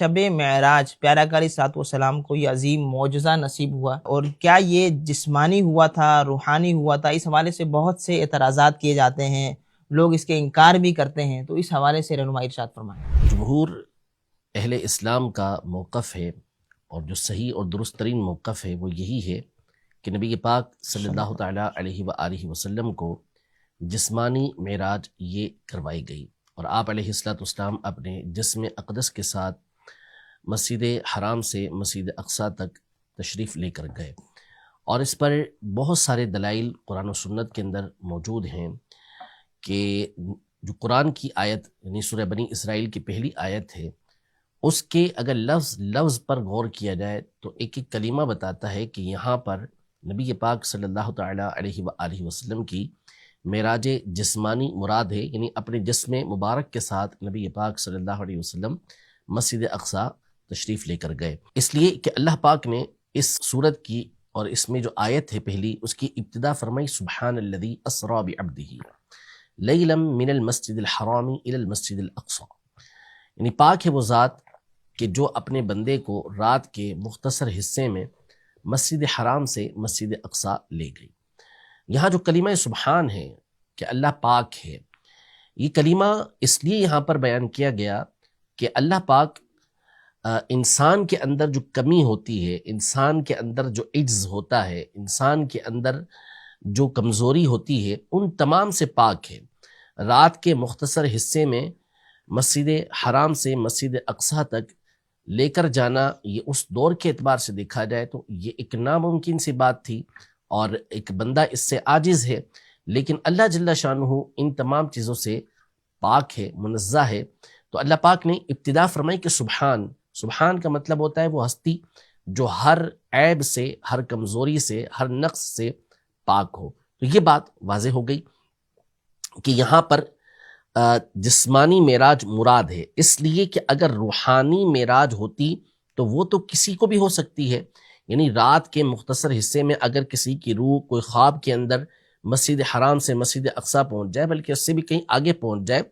شب معراج پیارا اقا علیہ الصلوۃ والسلام کو یہ عظیم معجزہ نصیب ہوا، اور کیا یہ جسمانی ہوا تھا، روحانی ہوا تھا؟ اس حوالے سے بہت سے اعتراضات کیے جاتے ہیں، لوگ اس کے انکار بھی کرتے ہیں، تو اس حوالے سے رہنمائی ارشاد فرمائیں۔ جمہور اہل اسلام کا موقف ہے، اور جو صحیح اور درست ترین موقف ہے وہ یہی ہے کہ نبی پاک صلی اللہ تعالیٰ علیہ وآلہ وسلم کو جسمانی معراج یہ کروائی گئی، اور آپ علیہ الصلوۃ والسلام اپنے جسم اقدس کے ساتھ مسجد حرام سے مسجد اقصیٰ تک تشریف لے کر گئے، اور اس پر بہت سارے دلائل قرآن و سنت کے اندر موجود ہیں کہ جو قرآن کی آیت یعنی سورہ بنی اسرائیل کی پہلی آیت ہے، اس کے اگر لفظ لفظ پر غور کیا جائے تو ایک ایک کلمہ بتاتا ہے کہ یہاں پر نبی پاک صلی اللہ تعالیٰ علیہ وآلہ وسلم کی معراج جسمانی مراد ہے، یعنی اپنے جسم مبارک کے ساتھ نبی پاک صلی اللہ علیہ وسلم مسجد اقصیٰ تشریف لے کر گئے، اس لیے کہ اللہ پاک نے اس سورت کی اور اس میں جو آیت ہے پہلی، اس کی ابتدا فرمائی سبحان الذی اسری بعبدہ لیلا من المسجد الحرام الی المسجد الاقصی، یعنی پاک ہے وہ ذات کہ جو اپنے بندے کو رات کے مختصر حصے میں مسجد حرام سے مسجد اقصیٰ لے گئی۔ یہاں جو کلمہ سبحان ہے کہ اللہ پاک ہے، یہ کلمہ اس لیے یہاں پر بیان کیا گیا کہ اللہ پاک انسان کے اندر جو کمی ہوتی ہے، انسان کے اندر جو عجز ہوتا ہے، انسان کے اندر جو کمزوری ہوتی ہے، ان تمام سے پاک ہے۔ رات کے مختصر حصے میں مسجد حرام سے مسجد اقصیٰ تک لے کر جانا، یہ اس دور کے اعتبار سے دیکھا جائے تو یہ ایک ناممکن سی بات تھی، اور ایک بندہ اس سے عاجز ہے، لیکن اللہ جل شانہ ان تمام چیزوں سے پاک ہے، منزہ ہے، تو اللہ پاک نے ابتدا فرمائی کہ سبحان۔ سبحان کا مطلب ہوتا ہے وہ ہستی جو ہر عیب سے، ہر کمزوری سے، ہر نقص سے پاک ہو۔ تو یہ بات واضح ہو گئی کہ یہاں پر جسمانی معراج مراد ہے، اس لیے کہ اگر روحانی معراج ہوتی تو وہ تو کسی کو بھی ہو سکتی ہے، یعنی رات کے مختصر حصے میں اگر کسی کی روح کوئی خواب کے اندر مسجد حرام سے مسجد اقصیٰ پہنچ جائے، بلکہ اس سے بھی کہیں آگے پہنچ جائے،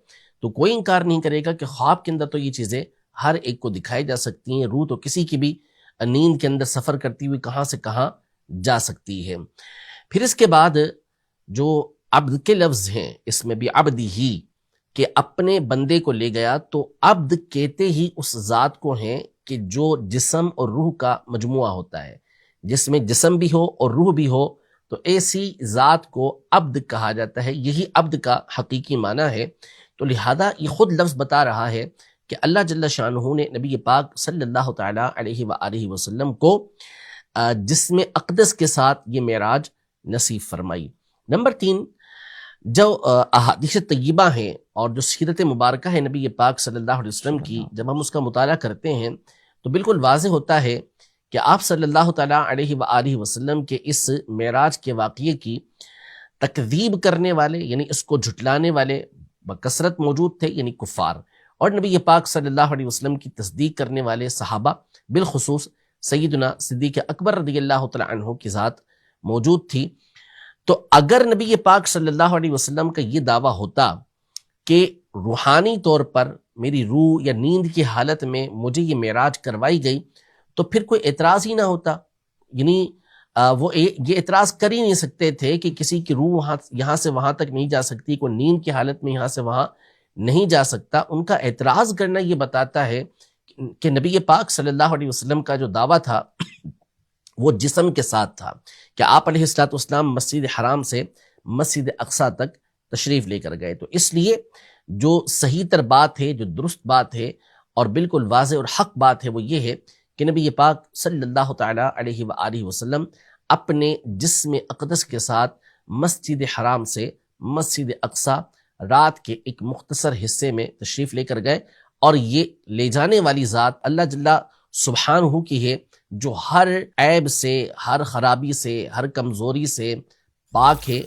تو کوئی انکار نہیں کرے گا کہ خواب کے اندر تو یہ چیزیں ہر ایک کو دکھائی جا سکتی ہیں، روح تو کسی کی بھی نیند کے اندر سفر کرتی ہوئی کہاں سے کہاں جا سکتی ہے۔ پھر اس کے بعد جو عبد کے لفظ ہیں، اس میں بھی عبد ہی کہ اپنے بندے کو لے گیا، تو عبد کہتے ہی اس ذات کو ہیں کہ جو جسم اور روح کا مجموعہ ہوتا ہے، جس میں جسم بھی ہو اور روح بھی ہو، تو ایسی ذات کو عبد کہا جاتا ہے، یہی عبد کا حقیقی معنی ہے۔ تو لہذا یہ خود لفظ بتا رہا ہے کہ اللہ جل شانہ نے نبی پاک صلی اللہ تعالیٰ علیہ وآلہ وسلم کو جسم اقدس کے ساتھ یہ معراج نصیب فرمائی۔ نمبر 3، جو احادیث طیبہ ہیں اور جو سیرت مبارکہ ہے نبی پاک صلی اللہ علیہ وسلم کی، جب ہم اس کا مطالعہ کرتے ہیں تو بالکل واضح ہوتا ہے کہ آپ صلی اللہ تعالیٰ علیہ وآلہ وسلم کے اس معراج کے واقعے کی تکذیب کرنے والے، یعنی اس کو جھٹلانے والے بکثرت موجود تھے، یعنی کفار، اور نبی پاک صلی اللہ علیہ وسلم کی تصدیق کرنے والے صحابہ، بالخصوص سیدنا صدیق اکبر رضی اللہ تعالیٰ عنہ کی ذات موجود تھی۔ تو اگر نبی پاک صلی اللہ علیہ وسلم کا یہ دعویٰ ہوتا کہ روحانی طور پر میری روح یا نیند کی حالت میں مجھے یہ معراج کروائی گئی، تو پھر کوئی اعتراض ہی نہ ہوتا، یعنی وہ یہ اعتراض کر ہی نہیں سکتے تھے کہ کسی کی روح یہاں سے وہاں تک نہیں جا سکتی، کوئی نیند کی حالت میں یہاں سے وہاں نہیں جا سکتا۔ ان کا اعتراض کرنا یہ بتاتا ہے کہ نبی پاک صلی اللہ علیہ وسلم کا جو دعویٰ تھا وہ جسم کے ساتھ تھا، کہ آپ علیہ الصلوۃ والسلام مسجد حرام سے مسجد اقصیٰ تک تشریف لے کر گئے۔ تو اس لیے جو صحیح تر بات ہے، جو درست بات ہے اور بالکل واضح اور حق بات ہے، وہ یہ ہے کہ نبی پاک صلی اللہ تعالیٰ علیہ وآلہ وسلم اپنے جسم اقدس کے ساتھ مسجد حرام سے مسجد اقصیٰ رات کے ایک مختصر حصے میں تشریف لے کر گئے، اور یہ لے جانے والی ذات اللہ جل سبحانہ کی ہے، جو ہر عیب سے، ہر خرابی سے، ہر کمزوری سے پاک ہے۔